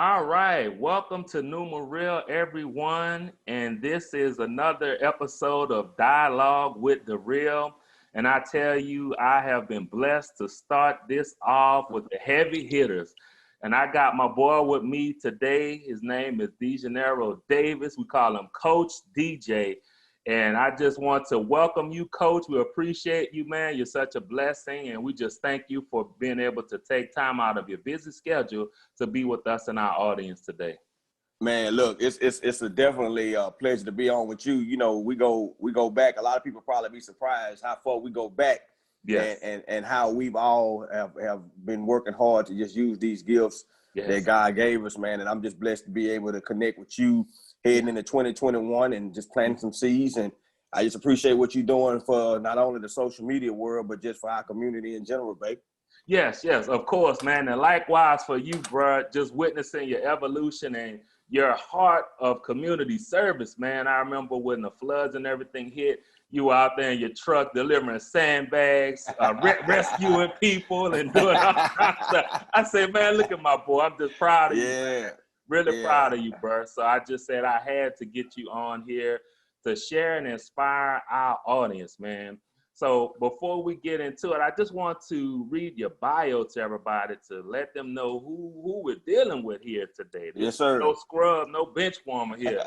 All right, welcome to Numeril, everyone, and this is another episode of Dialogue with DaRil. And I tell you, I have been blessed to start this off with the heavy hitters. And I got my boy with me today. His name is Dejaneiro Davis. We call him Coach DJ. And I just want to welcome you, Coach. We appreciate you, man. You're such a blessing. And we just thank you for being able to take time out of your busy schedule to be with us and our audience today. Man, look, it's a definitely a pleasure to be on with you. You know, we go back. A lot of people probably be surprised how far we go back. Yes. And how we've all have been working hard to just use these gifts that God gave us, man. And I'm just blessed to be able to connect with you heading into 2021 and just planting some seeds. And I just appreciate what you're doing for not only the social media world, but just for our community in general, babe. Yes, of course, man. And likewise for you, bro, just witnessing your evolution and your heart of community service, man. I remember when the floods and everything hit, you were out there in your truck delivering sandbags, rescuing people and doing all kinds of stuff. I said, man, look at my boy. I'm just proud of you. Man. Really proud of you, bro. So I just said I had to get you on here to share and inspire our audience, man. So before we get into it, I just want to read your bio to everybody to let them know who we're dealing with here today. Yes, sir. No scrub, no bench warmer here.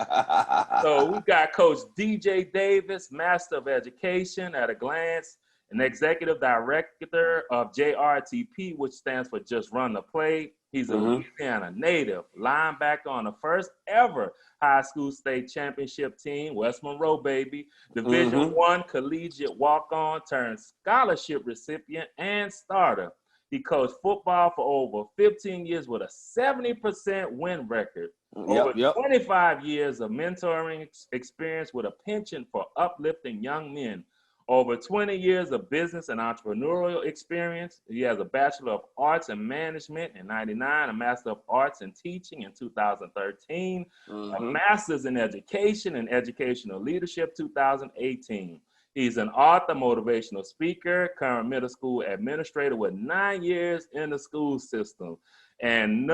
So we got Coach DJ Davis, Master of Education at a glance, an Executive Director of JRTP, which stands for Just Run the Play. He's a Louisiana native, linebacker on the first ever high school state championship team, West Monroe, baby. Division I collegiate walk-on turned scholarship recipient and starter. He coached football for over 15 years with a 70% win record. Over 25 years of mentoring experience with a penchant for uplifting young men. Over 20 years of business and entrepreneurial experience. He has a Bachelor of Arts in Management in 1999, a Master of Arts in Teaching in 2013, a Master's in Education and Educational Leadership 2018. He's an author, motivational speaker, current middle school administrator with 9 years in the school system. And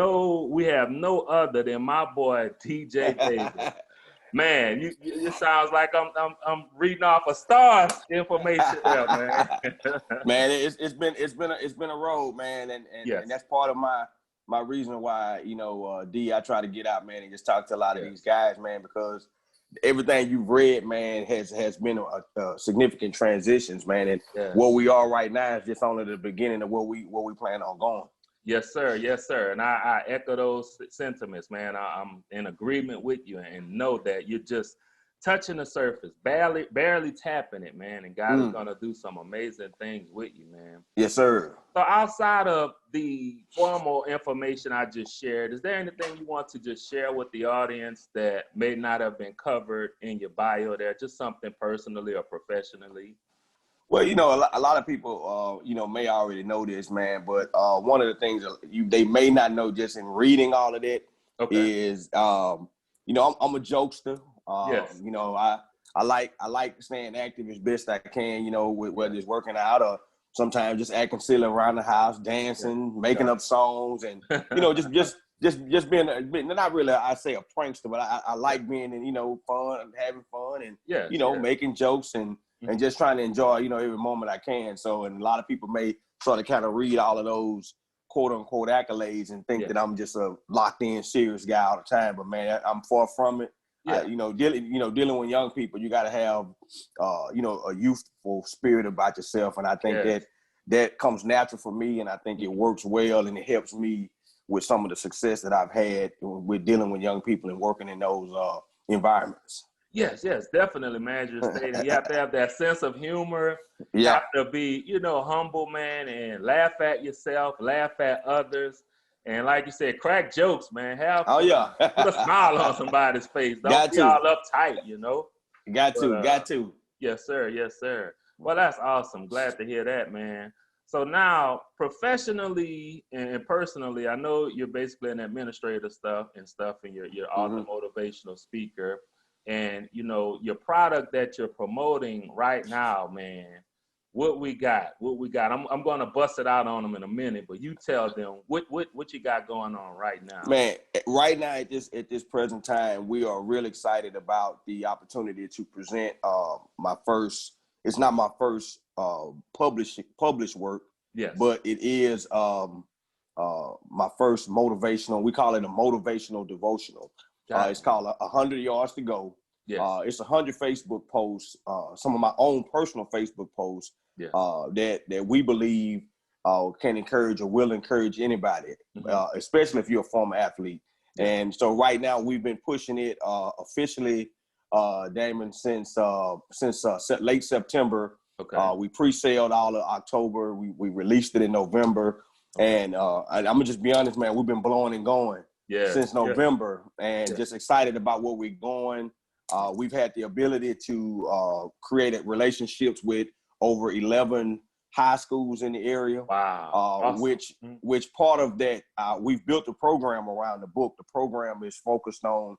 we have no other than my boy, DJ Davis. Man, it sounds like I'm reading off a Star's information there, man. Man, it's been a road, man, and that's part of my reason why, you know, I try to get out, man, and just talk to a lot of these guys, man, because everything you've read, man, has been a significant transitions, man, and where we are right now is just only the beginning of where we plan on going. Yes, sir. And I echo those sentiments, man. I'm in agreement with you and know that you're just touching the surface, barely tapping it, man. And God is going to do some amazing things with you, man. Yes, sir. So outside of the formal information I just shared, is there anything you want to just share with the audience that may not have been covered in your bio there? Just something personally or professionally? Well, you know, a lot of people, you know, may already know this, man. But one of the things they may not know just in reading all of that is, you know, I'm a jokester. You know, I like staying active as best I can. You know, whether it's working out or sometimes just acting silly around the house, dancing, making up songs, and you know, just being not really I say a prankster, but I like being in, you know, fun, having fun, and you know, making jokes and just trying to enjoy, you know, every moment I can. So, and a lot of people may sort of kind of read all of those quote unquote accolades and think that I'm just a locked in serious guy all the time. But man, I'm far from it. You know, dealing with young people, you got to have, you know, a youthful spirit about yourself. And I think that comes natural for me. And I think it works well and it helps me with some of the success that I've had with dealing with young people and working in those environments. Yes, definitely, man. You're stating you have to have that sense of humor. You have to be, you know, humble, man, and laugh at yourself, laugh at others. And like you said, crack jokes, man. Have fun. Put a smile on somebody's face. Don't be all uptight, you know. Got to. Yes, sir. Well, that's awesome. Glad to hear that, man. So now, professionally and personally, I know you're basically an administrator and you're author, motivational speaker. And, you know, your product that you're promoting right now, man, what we got. I'm going to bust it out on them in a minute, but you tell them what you got going on right now. Man, right now at this present time, we are real excited about the opportunity to present my first. It's not my first published work, yes, but it is my first motivational. We call it a motivational devotional. It's called 100 Yards to Go. Yes. It's 100 Facebook posts, some of my own personal Facebook posts yes. that we believe can encourage or will encourage anybody, especially if you're a former athlete. Yes. And so right now we've been pushing it officially, Damon, since late September. Okay. We pre-saled all of October. We released it in November. Okay. And I'm gonna just be honest, man, we've been blowing and going since November, and just excited about where we're going. We've had the ability to create relationships with over 11 high schools in the area. Wow. Awesome. Which part of that, we've built a program around the book. The program is focused on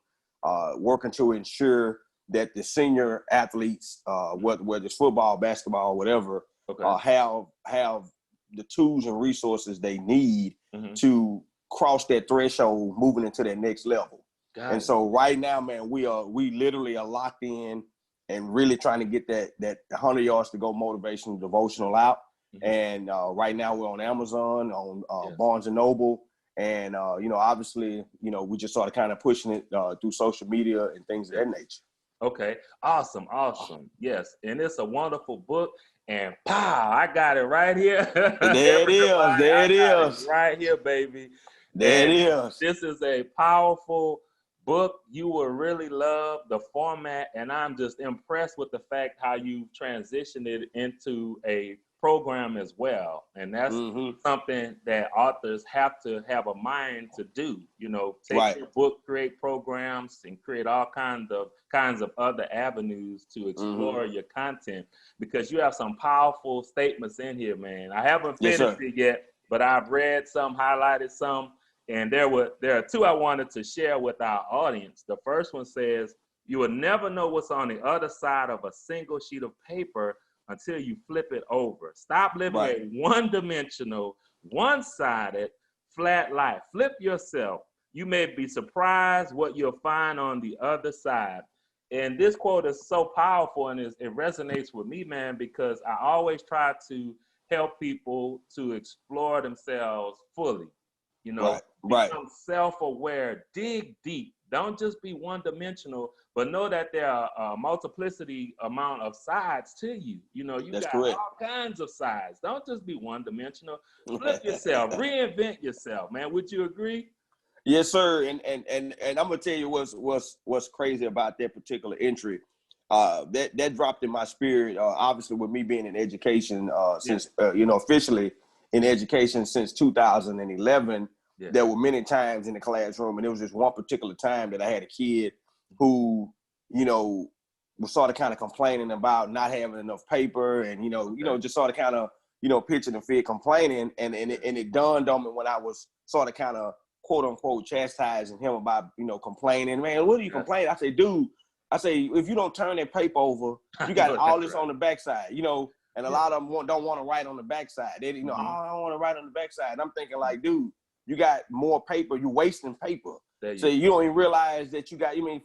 working to ensure that the senior athletes, whether it's football, basketball, whatever, have the tools and resources they need to cross that threshold, moving into that next level. And so right now, man, we literally are locked in and really trying to get that 100 Yards to Go motivational devotional out. And right now we're on Amazon, on Barnes and Noble, and obviously, we just started kind of pushing it through social media and things of that nature. Okay, awesome. Yes, and it's a wonderful book. And pow, I got it right here. There it is. Right here, baby. There it is. This is a powerful book. You will really love the format, and I'm just impressed with the fact how you transitioned it into a program as well. And that's something that authors have to have a mind to do. Take your book, create programs, and create all kinds of other avenues to explore your content, because you have some powerful statements in here, man. I haven't finished it yet, but I've read some, highlighted some, and there are two I wanted to share with our audience. The first one says, "You will never know what's on the other side of a single sheet of paper until you flip it over. Stop living a one-dimensional, one-sided, flat life. Flip yourself. You may be surprised what you'll find on the other side." And this quote is so powerful, and it resonates with me, man, because I always try to help people to explore themselves fully. Become self-aware, dig deep. Don't just be one-dimensional, but know that there are a multiplicity amount of sides to you. That's got correct. All kinds of sides. Don't just be one-dimensional. Flip yourself, reinvent yourself, man. Would you agree? Yes, sir. And I'm gonna tell you what's crazy about that particular entry. That dropped in my spirit. Obviously, with me being in education since officially in education since 2011. There were many times in the classroom, and there was this one particular time that I had a kid who, was sort of kind of complaining about not having enough paper, and just sort of kind of pitching and fit, complaining, and it dawned on me when I was sort of kind of quote unquote chastising him about complaining. Man, what are you complaining? I say, dude, if you don't turn that paper over, you got all this on the backside, and a lot of them don't want to write on the backside. They, I don't want to write on the backside. And I'm thinking like, dude, you got more paper. You're wasting paper. So you don't even realize that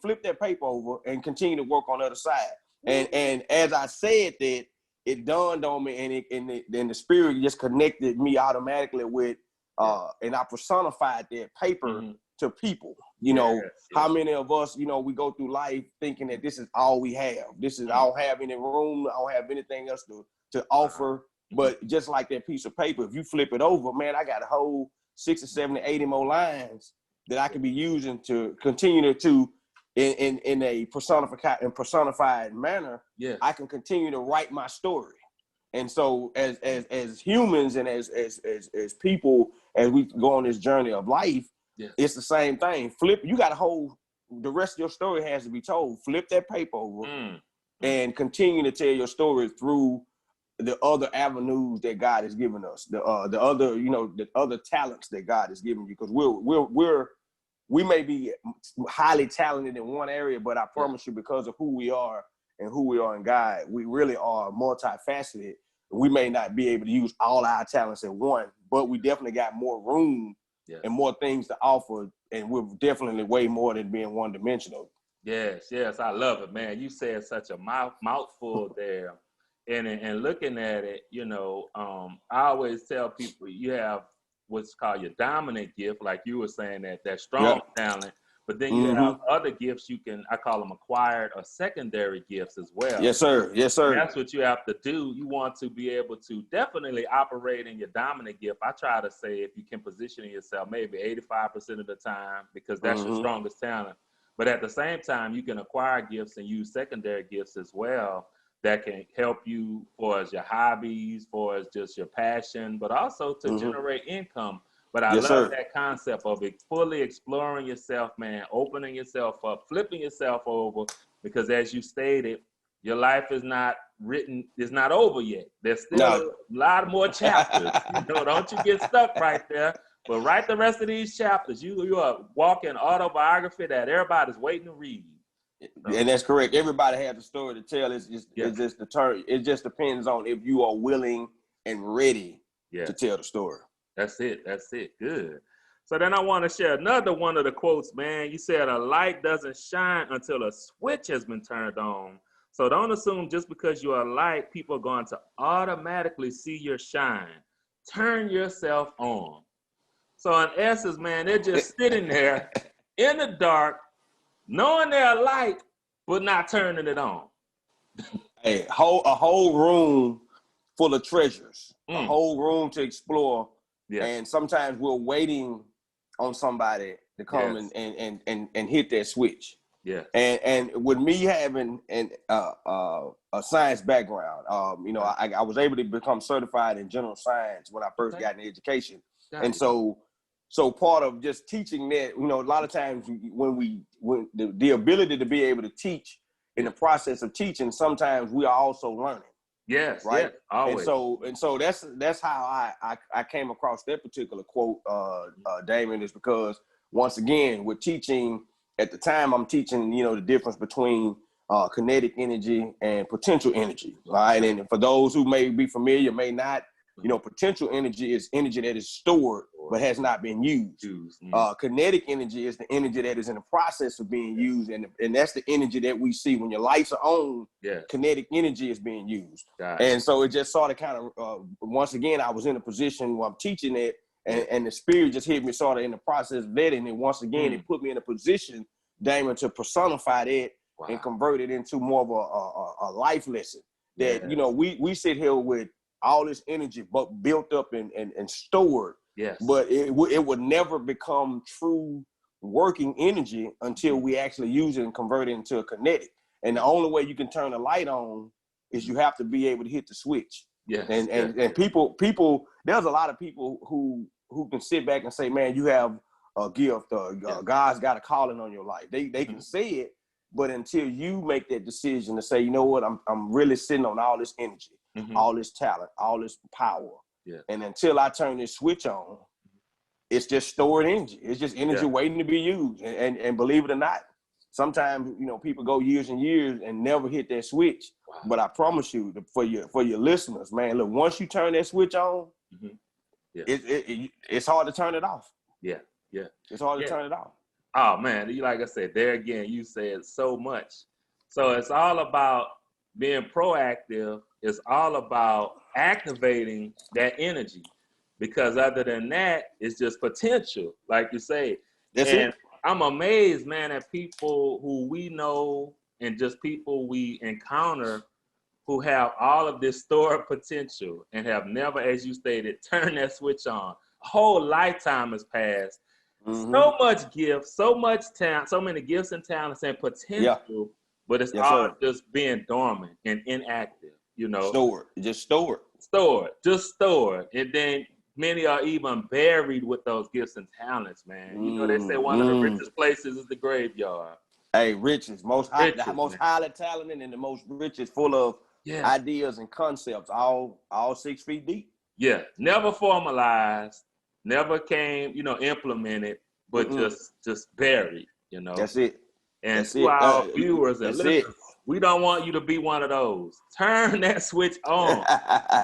flip that paper over and continue to work on the other side. And as I said that, it dawned on me, and the spirit just connected me automatically with, and I personified that paper to people. How many of us, we go through life thinking that this is all we have. I don't have any room. I don't have anything else to offer. But just like that piece of paper, if you flip it over, man, I got a whole 60, 70, 80 more lines that I could be using to continue to, in a personified manner, I can continue to write my story. And so as humans and as people, as we go on this journey of life, it's the same thing. The rest of your story has to be told. Flip that paper over and continue to tell your story through the other avenues that God has given us, the other talents that God has given you, because we may be highly talented in one area, but I promise you, because of who we are in God, we really are multifaceted. We may not be able to use all our talents at once, but we definitely got more room and more things to offer. And we're definitely way more than being one-dimensional. Yes, I love it, man. You said such a mouthful there. And looking at it, you know, I always tell people you have what's called your dominant gift, like you were saying, that strong talent. But then you have other gifts you can, I call them acquired or secondary gifts as well. Yes, sir. Yes, sir. And that's what you have to do. You want to be able to definitely operate in your dominant gift. I try to say if you can position yourself maybe 85% of the time, because that's your strongest talent. But at the same time, you can acquire gifts and use secondary gifts as well that can help you for as your hobbies, for as just your passion, but also to generate income. But I love that concept of it, fully exploring yourself, man, opening yourself up, flipping yourself over, because as you stated, your life is not written, it's not over yet. There's still a lot more chapters. You know, don't you get stuck right there. But write the rest of these chapters. You are walking autobiography that everybody's waiting to read. So, and that's correct. Everybody has a story to tell. It's just the turn. It just depends on if you are willing and ready to tell the story. That's it. Good. So then I want to share another one of the quotes, man. You said a light doesn't shine until a switch has been turned on. So don't assume just because you're a light, people are going to automatically see your shine. Turn yourself on. So in essence, man, they're just sitting there in the dark, knowing they're a light, but not turning it on. A whole room full of treasures, a whole room to explore. Yes. And sometimes we're waiting on somebody to come and hit that switch. Yeah. And with me having a science background, you know, I was able to become certified in general science when I first got into education. And so part of just teaching that, you know, a lot of times when the ability to be able to teach in the process of teaching, sometimes we are also learning. Yes, right. Yes, always. And so that's how I came across that particular quote, Damon, is because once again, with teaching at the time, I'm teaching, you know, the difference between kinetic energy and potential energy, right? And for those who may be familiar, may not, you know, potential energy is energy that is stored but has not been used. Kinetic energy is the energy that is in the process of being used, and that's the energy that we see when your lights are on. Kinetic energy is being used. And so it just sort of kind of once again, I was in a position where I'm teaching it, and the spirit just hit me sort of in the process of that, and then once again it put me in a position, Damon, to personify that and convert it into more of a life lesson. That you know, we sit here with all this energy but built up and stored. But it would never become true working energy until we actually use it and convert it into a kinetic. And the only way you can turn the light on is you have to be able to hit the switch. And people, there's a lot of people who can sit back and say, man, you have a gift, God's got a calling on your life. They can say it, but until you make that decision to say, you know what, I'm really sitting on all this energy, all this talent, all this power. And until I turn this switch on, it's just stored energy. It's just energy waiting to be used. And believe it or not, sometimes, you know, people go years and years and never hit that switch. But I promise you, for your listeners, man, look, once you turn that switch on, it's hard to turn it off. It's hard to turn it off. Oh, man, like I said, there again, you said so much. So it's all about being proactive. It's all about activating that energy, because other than that, it's just potential, like you say. That's it. I'm amazed, man, at people who we know and just people we encounter who have all of this stored potential and have never, as you stated, turned that switch on. A whole lifetime has passed. So much gift, so much talent, so many gifts and talents and potential, but it's all just being dormant and inactive, you know. Stored. Just stored. And then many are even buried with those gifts and talents, man. You know, they say one of the richest places is the graveyard. Hey, richest, the most highly talented and the most richest, full of ideas and concepts, all 6 feet deep. Never formalized, never came, you know, implemented, but just buried, you know. That's it. And to our viewers and listeners, we don't want you to be one of those. Turn that switch on.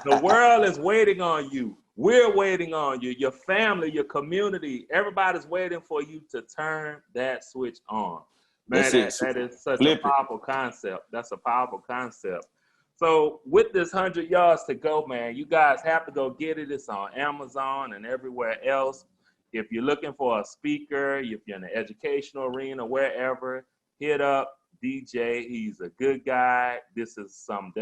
The world is waiting on you. We're waiting on you, your family, your community. Everybody's waiting for you to turn that switch on. Man, that is such a powerful concept. That's a powerful concept. So with this 100 yards to go, man, you guys have to go get it. It's on Amazon and everywhere else. If you're looking for a speaker, if you're in the educational arena, wherever, hit up DJ. He's a good guy. There's some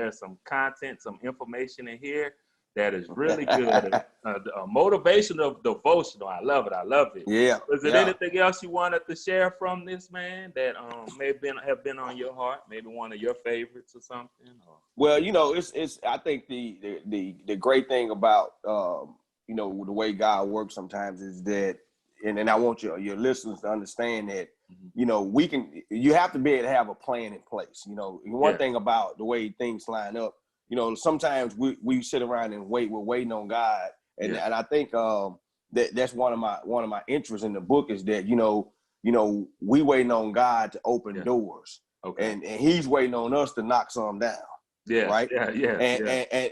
content, some information in here that is really good. a motivational, devotional. I love it. I love it. Yeah. Was there anything else you wanted to share from this, man, that may have been on your heart? Maybe one of your favorites or something? Or? Well, you know, it's. I think the great thing about you know, the way God works sometimes is that, and I want your listeners to understand that, you know, you have to be able to have a plan in place. You know, one thing about the way things line up, you know, sometimes we sit around and we're waiting on God. And I think that's one of my interests in the book is that, you know, we waiting on God to open doors. Okay. And he's waiting on us to knock some down. Yeah. Right. Yeah.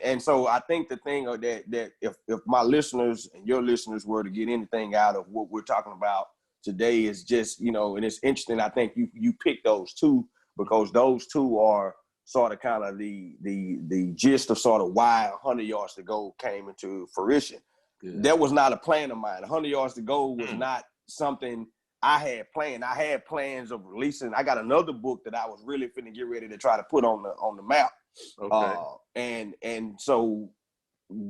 And so I think the thing that if my listeners and your listeners were to get anything out of what we're talking about today is just, you know, and it's interesting. I think you picked those two because those two are sort of kind of the gist of sort of why 100 yards to go came into fruition. Good. That was not a plan of mine. 100 yards to go was not something I had planned. I had plans of releasing. I got another book that I was really finna get ready to try to put on the map. Okay. And so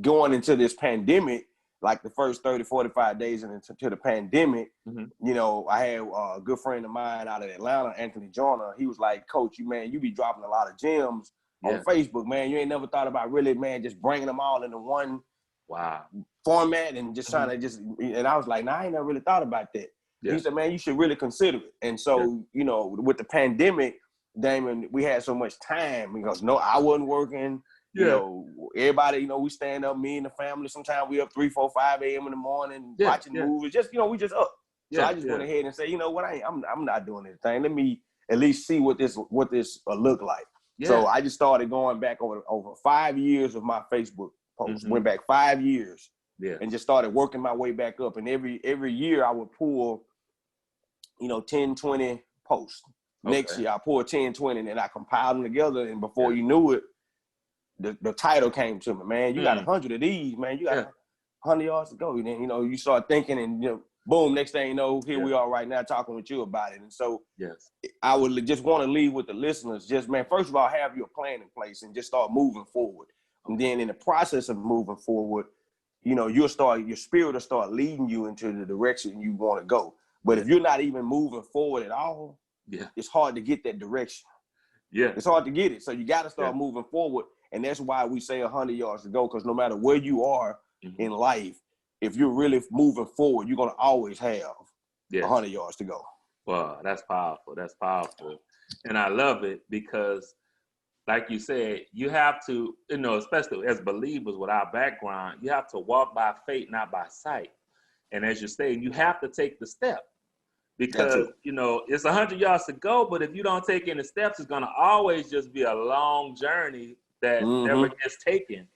going into this pandemic, like the first 30, 45 days into the pandemic, you know, I had a good friend of mine out of Atlanta, Anthony Joyner. He was like, Coach, you be dropping a lot of gems on Facebook, man. You ain't never thought about really, man, just bringing them all into one format and just trying to and I was like, nah, I ain't never really thought about that. Yeah. He said, man, you should really consider it. And so, you know, with the pandemic, Damon, we had so much time because I wasn't working. You know, everybody, you know, we stand up, me and the family. Sometimes we up 3, 4, 5 a.m. in the morning watching movies. Just, you know, we just up. So I just went ahead and said, you know what, I'm not doing anything. Let me at least see what this look like. Yeah. So I just started going back over 5 years of my Facebook posts. Went back 5 years and just started working my way back up. And every year I would pull, you know, 10, 20 posts. Okay. Next year I pulled 10, 20, and then I compiled them together. And before you knew it, the title came to me, man. You got 100 of these, man. You got 100 yards to go. And then, you know, you start thinking and, you know, boom, next thing you know, here we are right now talking with you about it. And so I would just want to leave with the listeners, just, man, first of all, have your plan in place and just start moving forward. And then in the process of moving forward, you know, your spirit will start leading you into the direction you want to go. But if you're not even moving forward at all, it's hard to get that direction. Yeah. It's hard to get it. So you got to start moving forward. And that's why we say 100 yards to go, because no matter where you are in life, if you're really moving forward, you're going to always have 100 yards to go. Wow, that's powerful. That's powerful. And I love it because, like you said, you have to, you know, especially as believers with our background, you have to walk by faith, not by sight. And as you say, you have to take the step. Because, you know, it's 100 yards to go, but if you don't take any steps, it's going to always just be a long journey that never gets taken.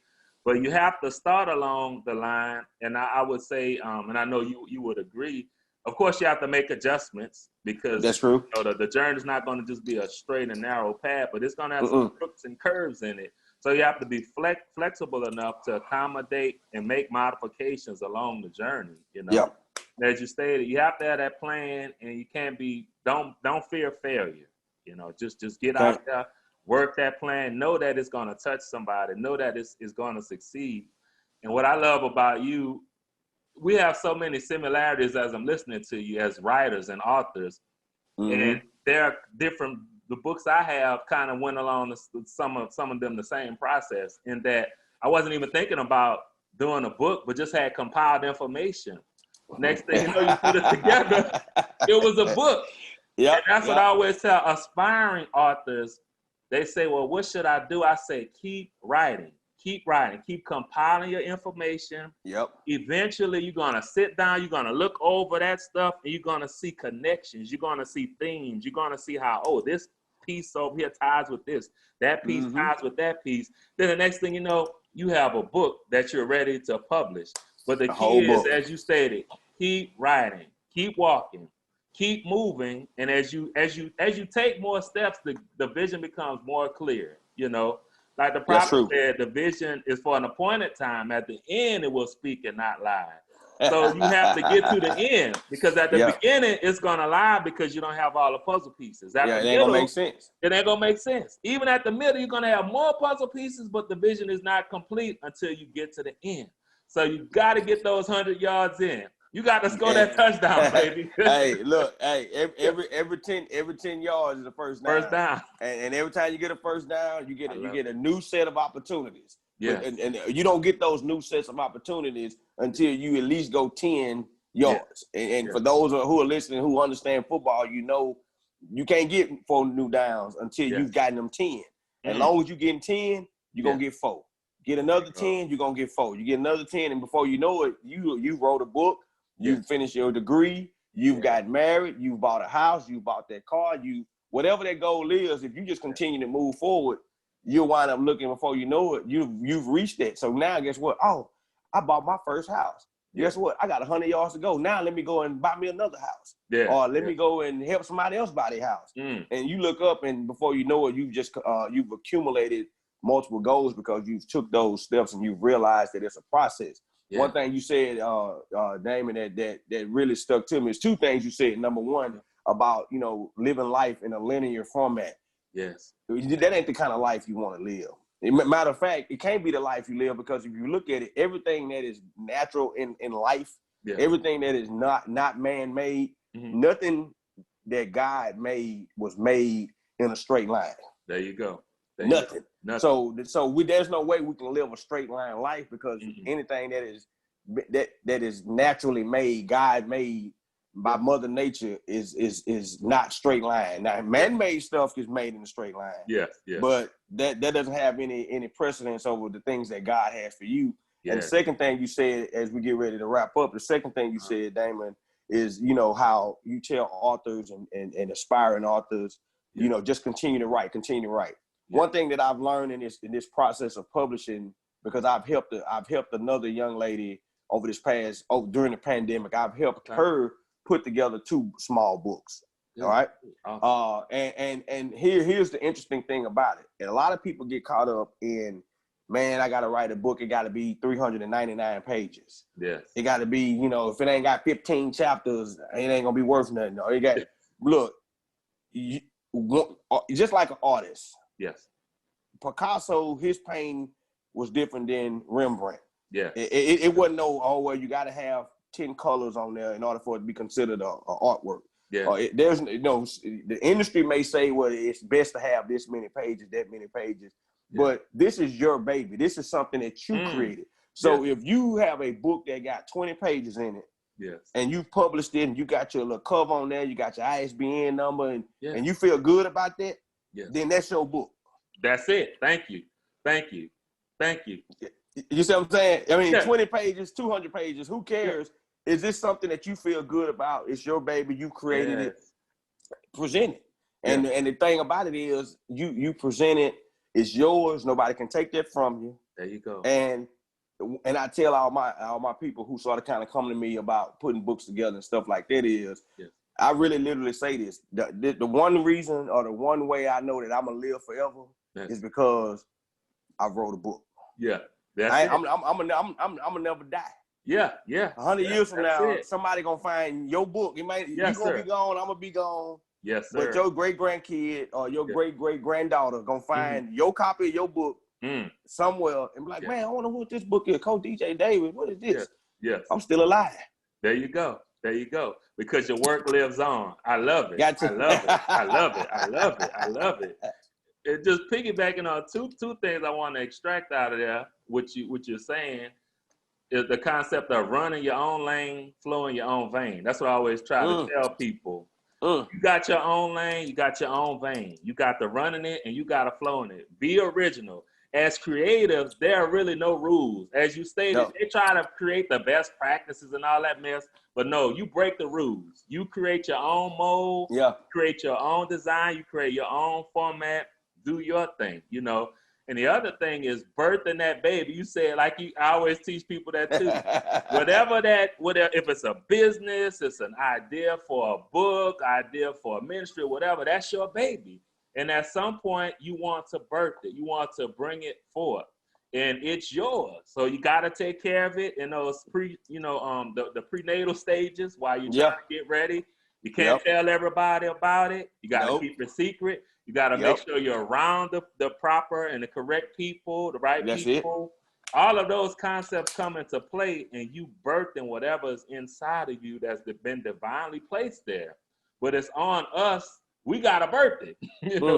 But you have to start along the line. And I would say, and I know you would agree, of course, you have to make adjustments because that's true. You know, the journey is not going to just be a straight and narrow path, but it's going to have some crooks and curves in it. So you have to be flexible enough to accommodate and make modifications along the journey, you know. Yep. As you stated, you have to have that plan, and you can't don't fear failure. You know, just get out there, work that plan, know that it's going to touch somebody, know that it's going to succeed. And what I love about you, we have so many similarities as I'm listening to you as writers and authors. And there are different, the books I have kind of went along some of them the same process in that I wasn't even thinking about doing a book, but just had compiled information. Next thing you know, you put it together, it was a book. Yeah, that's what I always tell aspiring authors. They say, well, what should I do? I say, keep writing, keep compiling your information. Yep. Eventually, you're going to sit down, you're going to look over that stuff, and you're going to see connections. You're going to see themes. You're going to see how, oh, this piece over here ties with this. That piece ties with that piece. Then the next thing you know, you have a book that you're ready to publish. But the key is, book. as you stated, keep writing, keep walking, keep moving, and as you take more steps, the vision becomes more clear. You know, like the prophet said, the vision is for an appointed time. At the end, it will speak and not lie. So you have to get to the end, because at the beginning, it's gonna lie because you don't have all the puzzle pieces. At the it middle, ain't gonna make sense. It ain't gonna make sense. Even at the middle, you're gonna have more puzzle pieces, but the vision is not complete until you get to the end. So you got to get those 100 yards in. You got to score that touchdown, baby. Hey, look, every 10 yards is a first down. First down. And every time you get a first down, you get a new set of opportunities. Yeah. And you don't get those new sets of opportunities until you at least go 10 yards. And for those who are listening who understand football, you know you can't get 4 new downs until you've gotten them 10. As long as you getting 10, you're going to get 4. Get another 10, you're going to get 4. You get another 10, and before you know it, you wrote a book, you finished your degree, you've got married, you bought a house, you bought that car, whatever that goal is, if you just continue to move forward, you'll wind up looking before you know it, you've reached that. So now guess what? Oh, I bought my first house. Guess what? I got 100 yards to go. Now let me go and buy me another house. Or let me go and help somebody else buy their house. And you look up, and before you know it, you've accumulated multiple goals because you've took those steps and you've realized that it's a process. One thing you said, Damon, that really stuck to me is 2 things you said. Number one, about, living life in a linear format. Yes. That ain't the kind of life you want to live. Matter of fact, it can't be the life you live, because if you look at it, everything that is natural in life, everything that is not man-made, nothing that God made was made in a straight line. There you go. Nothing. So there's no way we can live a straight line life, because anything that is naturally made, God made by Mother Nature is not straight line. Now, man-made stuff is made in a straight line. Yes. But that doesn't have any precedence over the things that God has for you. And the second thing you said, as we get ready to wrap up, the second thing you said, Damon, is how you tell authors and aspiring authors, just continue to write. One thing that I've learned in this process of publishing, because I've helped another young lady during the pandemic, I've helped her put together 2 small books. All right. Awesome. And here's the interesting thing about it. And a lot of people get caught up in, man, I got to write a book. It got to be 399 pages. Yes. It got to be, if it ain't got 15 chapters, it ain't going to be worth nothing. No, look, just like an artist. Yes. Picasso, his painting was different than Rembrandt. Yeah. It wasn't you got to have 10 colors on there in order for it to be considered a artwork. Yeah. The industry may say, well, it's best to have this many pages, that many pages, but this is your baby. This is something that you created. So if you have a book that got 20 pages in it, and you published it, and you got your little cover on there, you got your ISBN number, and you feel good about that, then that's your book. That's it. Thank you. You see what I'm saying? I mean, 20 pages, 200 pages, who cares? Is this something that you feel good about? It's your baby. You created it. Present it. And the thing about it is you present it. It's yours. Nobody can take that from you. There you go. And I tell all my people who sort of kind of come to me about putting books together and stuff like that is, I really literally say this. The one reason or the one way I know that I'm going to live forever is because I wrote a book. Yeah. I'm gonna never die. Yeah. 100 years from now, somebody gonna find your book. You gonna be gone. I'm gonna be gone. Yes, sir. But your great grandkid or your great granddaughter gonna find your copy of your book somewhere and be like, man, I wonder what this book is. Coach DJ Davis, what is this? Yes. I'm still alive. There you go. Because your work lives on. I love it. I love it. It just piggybacking on two things I want to extract out of there, what you're saying, is the concept of running your own lane, flowing your own vein. That's what I always try to tell people. You got your own lane, you got your own vein. You got the running it and you got to flow in it. Be original. As creatives, there are really no rules. As you stated, they try to create the best practices and all that mess, but no, you break the rules. You create your own mold, create your own design, you create your own format, do your thing, And the other thing is birthing that baby. You said, like I always teach people that too. whatever, if it's a business, it's an idea for a book, idea for a ministry, whatever, that's your baby. And at some point, you want to birth it. You want to bring it forth. And it's yours. So you got to take care of it in those the prenatal stages while you're trying to get ready. You can't tell everybody about it. You got to keep it secret. You got to make sure you're around the proper and the correct people, the right people. All of those concepts come into play, and you birthing whatever's inside of you that's been divinely placed there. But it's on us. We got to birth it.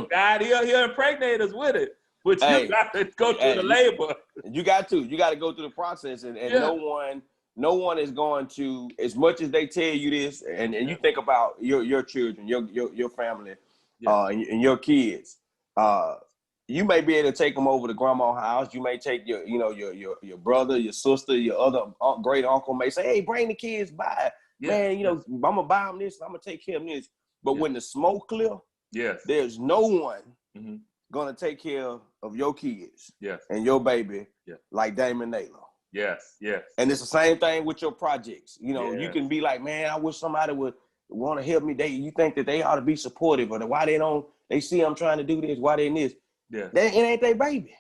God, he'll impregnate us with it. But you got to go through the labor. You got to go through the process, and no one is going to, as much as they tell you this, and you think about your children, your family, and your kids. You may be able to take them over to grandma's house. You may take your brother, your sister, your other great uncle may say, "Hey, bring the kids by, man. I'm gonna buy them this. I'm gonna take care of this." But when the smoke clear, there's no one gonna take care of your kids and your baby like Damon Naylor. Yes. And it's the same thing with your projects. You can be like, man, I wish somebody would want to help me. You think that they ought to be supportive, or why they don't? They see I'm trying to do this. Why they in this? Yeah, it ain't their baby.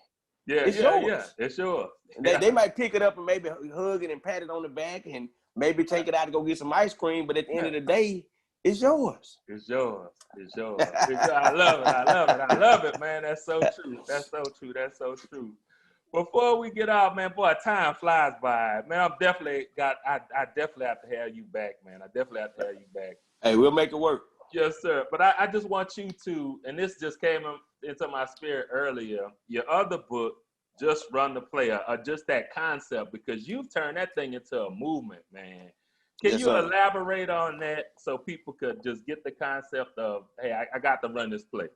It's yours. Yeah, it's yours. They might pick it up and maybe hug it and pat it on the back and maybe take it out to go get some ice cream. But at the end of the day, it's yours. It's yours. I love it, man. That's so true. Before we get off, man, boy, time flies by. Man, I definitely have to have you back, man. Hey, we'll make it work. Yes, sir. But I just want you to, and this just came into my spirit earlier, your other book, Just Run the Play, or just that concept, because you've turned that thing into a movement, man. Can you elaborate on that so people could just get the concept of, hey, I got to run this play?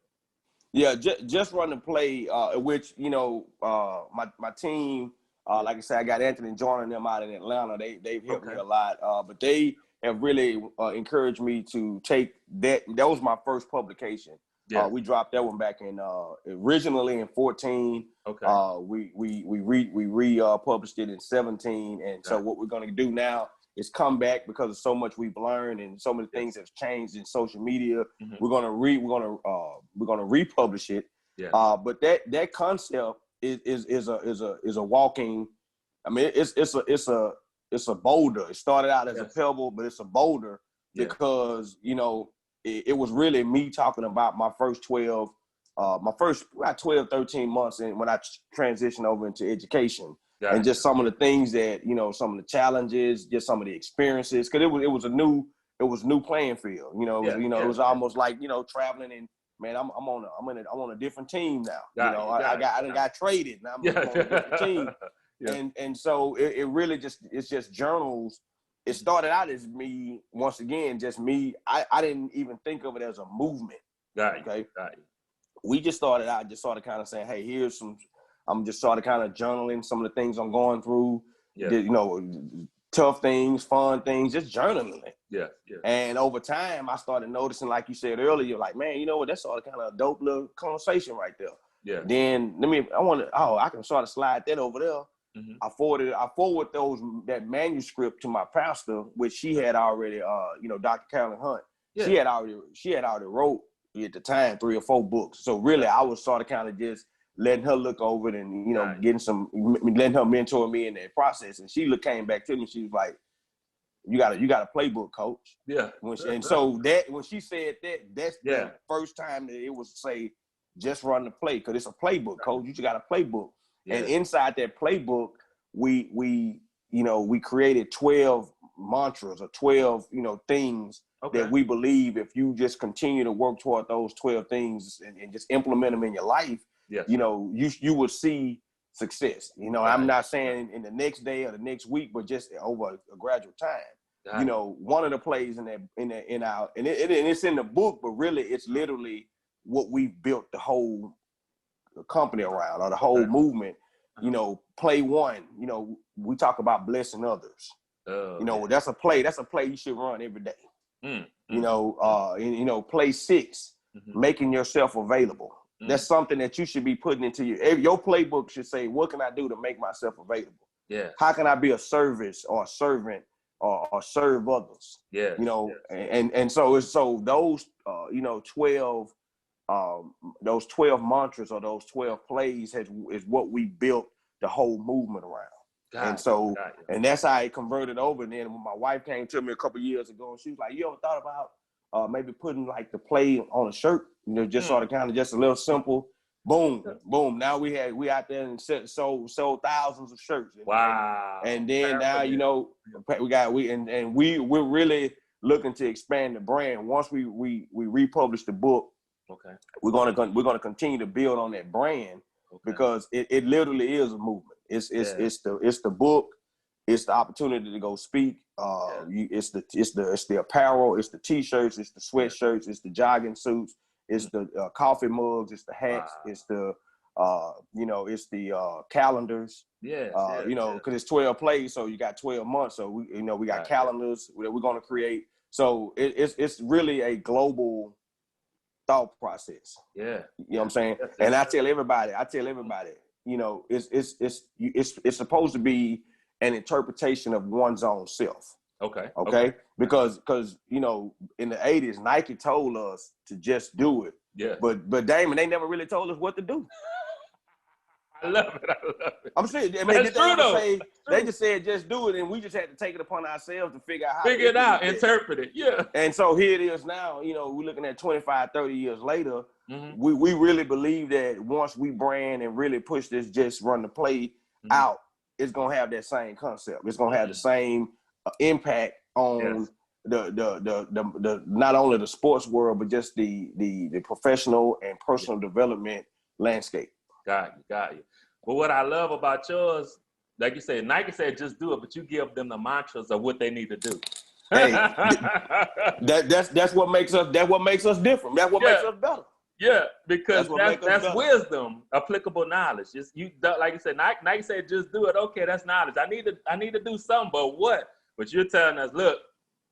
Yeah, just run the play, which, my team, like I said, I got Anthony joining them out in Atlanta. They've helped me a lot, but they have really encouraged me to take that. That was my first publication. Yeah. We dropped that one back in originally in 2014. Okay. We published it in 2017, and so what we're going to do now is come back because of so much we've learned and so many things have changed in social media. Mm-hmm. We're gonna republish it. Yeah. But that concept is a walking. I mean, it's a boulder. It started out as a pebble, but it's a boulder because it was really me talking about my first 12, 13 months, and when I transitioned over into education. And just some of the things that, some of the challenges, just some of the experiences, because it was a new playing field. It was almost like, traveling, and man, I'm on a different team now. I got traded. Now I'm on a different team. And so it really it's just journals. It started out as me, once again, just me. I didn't even think of it as a movement. Okay. We just started out, kind of saying, hey, I'm just sort of kind of journaling some of the things I'm going through, tough things, fun things, just journaling it. Yeah. And over time, I started noticing, like you said earlier, like, man, you know what? That's sort of kind of a dope little conversation right there. Yeah. Then I can sort of slide that over there. Mm-hmm. I forward that manuscript to my pastor, which she had already, Dr. Carolyn Hunt. Yeah. She had already wrote at the time 3 or 4 books. So really, I was sort of kind of just letting her look over it and, letting her mentor me in that process. And she came back to me. She was like, you got a playbook, coach. Yeah. So when she said that, that's the first time that it was say, just run the play. Cause it's a playbook, coach. You just got a playbook. Yeah. And inside that playbook, we created 12 mantras or 12, things that we believe if you just continue to work toward those 12 things and just implement them in your life, you will see success. I'm not saying in the next day or the next week, but just over a gradual time. One of the plays it's in the book, but really it's literally what we've built the whole company around, or the whole movement. Play 1. We talk about blessing others. That's a play you should run every day. Play 6, making yourself available. that's something that you should be putting into your playbook should say, what can I do to make myself available? Yeah. How can I be a service or a servant or serve others? Yeah. You know, and so those 12 those 12 mantras or those 12 plays is what we built the whole movement around. And that's how it converted over. And then when my wife came to me a couple years ago, and she was like, you ever thought about maybe putting like the play on a shirt, you know, just sort of kind of just a little simple, boom. Now we out there and sold thousands of shirts. Wow. And then now, you know, we're really looking to expand the brand. Once we republish the book, okay, we're gonna continue to build on that brand, because it literally is a movement. It's the book, it's the opportunity to go speak. It's the apparel, it's the t-shirts, it's the sweatshirts, it's the jogging suits, it's the coffee mugs, it's the hats, it's the it's the calendars. Because it's 12 plays, so you got 12 months. So we got calendars that we're gonna create. So it's really a global thought process. Yeah. You know what I'm saying? And I tell everybody, you know, it's supposed to be an interpretation of one's own self. Okay. Because you know, in the 80s, Nike told us to just do it. Yeah. But Damon, they never really told us what to do. I love it. I'm saying, I mean, they just said just do it, and we just had to take it upon ourselves to figure out interpret it. Yeah. And so here it is now. You know, we're looking at 25, 30 years later. We really believe that once we brand and really push this just run the play out, it's gonna have that same concept. It's gonna have the same impact on the not only the sports world, but just the professional and personal development landscape. Got you. But what I love about yours, like you said, Nike said just do it, but you give them the mantras of what they need to do. Hey, that's what makes us different. That's what makes us better. Yeah, because that's wisdom, applicable knowledge. Just like you said, Nike said just do it. Okay, that's knowledge. I need to do something, but what? But you're telling us, look,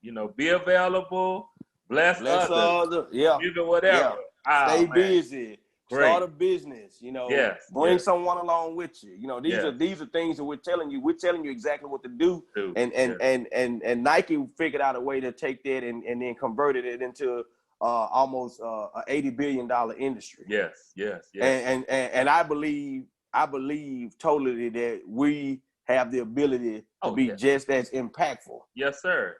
you know, be available, bless others, even whatever. Stay busy. Great. Start a business, you know, bring someone along with you. You know, these are things that we're telling you. We're telling you exactly what to do. And Nike figured out a way to take that and then converted it into almost a $80 billion industry. Yes. And I believe totally that we have the ability to be just as impactful. Yes, sir.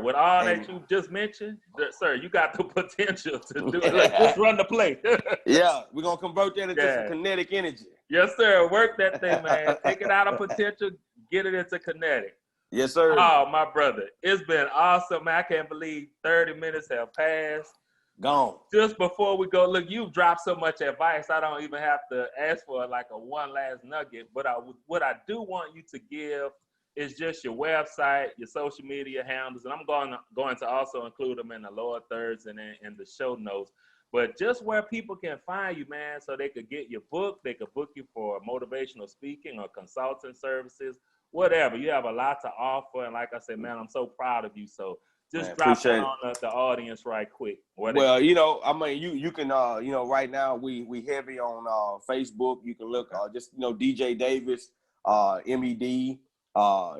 With all that you just mentioned, sir, you got the potential to do it. Like, just run the play. Yeah, we're going to convert that into some kinetic energy. Yes, sir. Work that thing, man. Take it out of potential, get it into kinetic. Yes, sir. Oh, my brother. It's been awesome, man. I can't believe 30 minutes have passed. Gone. Just before we go, look, you've dropped so much advice, I don't even have to ask for like a one last nugget. But what I do want you to give is just your website, your social media handles, and I'm going to also include them in the lower thirds and in the show notes. But just where people can find you, man, so they could get your book, they could book you for motivational speaking or consulting services, whatever. You have a lot to offer, and like I said, man, I'm so proud of you. So just drop it on the audience right quick. Well, you know, I mean, you can, you know, right now we heavy on Facebook. You can look, just, you know, DJ Davis, MED.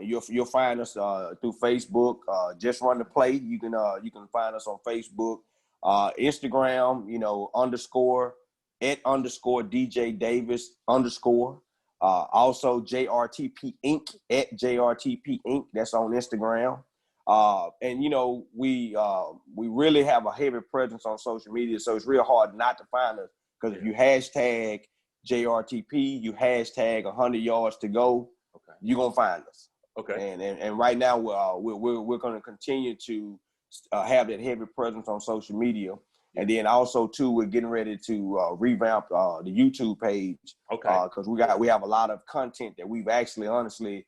You'll find us through Facebook. Just run the play. You can find us on Facebook, Instagram. You know, _@ DJ Davis _ also JRTP Inc. @ JRTP Inc. That's on Instagram. And you know, we really have a heavy presence on social media, so it's real hard not to find us, because if you hashtag JRTP, you hashtag 100 yards to go. You're gonna find us. And right now we're gonna continue to have that heavy presence on social media, and then also too we're getting ready to revamp the YouTube page. Because we have a lot of content that we've actually honestly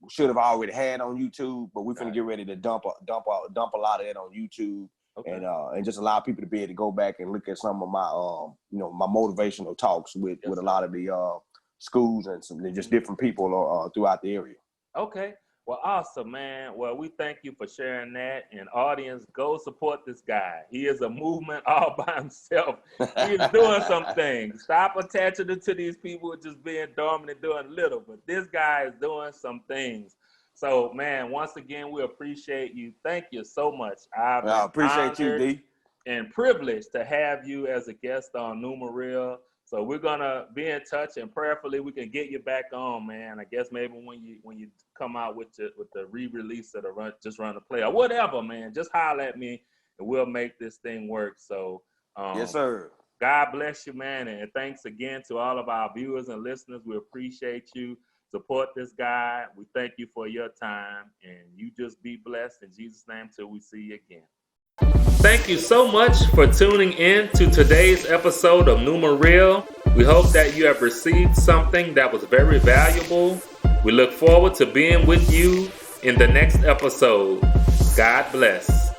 should have already had on YouTube, but we're gonna get ready to dump a lot of that on YouTube. And just allow people to be able to go back and look at some of my you know, my motivational talks with a lot of the schools and some just different people throughout the area. Okay. Well, awesome, man. Well, we thank you for sharing that. And audience, go support this guy. He is a movement all by himself. He is doing some things. Stop attaching it to these people just being dormant and doing little. But this guy is doing some things. So, man, once again, we appreciate you. Thank you so much. I appreciate you, D. And privileged to have you as a guest on Numeril. So we're gonna be in touch, and prayerfully we can get you back on, man. I guess maybe when you come out with the re-release of the run the play or whatever, man. Just holler at me, and we'll make this thing work. So yes, sir. God bless you, man, and thanks again to all of our viewers and listeners. We appreciate you. Support this guy. We thank you for your time, and you just be blessed in Jesus' name till we see you again. Thank you so much for tuning in to today's episode of Numeril. We hope that you have received something that was very valuable. We look forward to being with you in the next episode. God bless.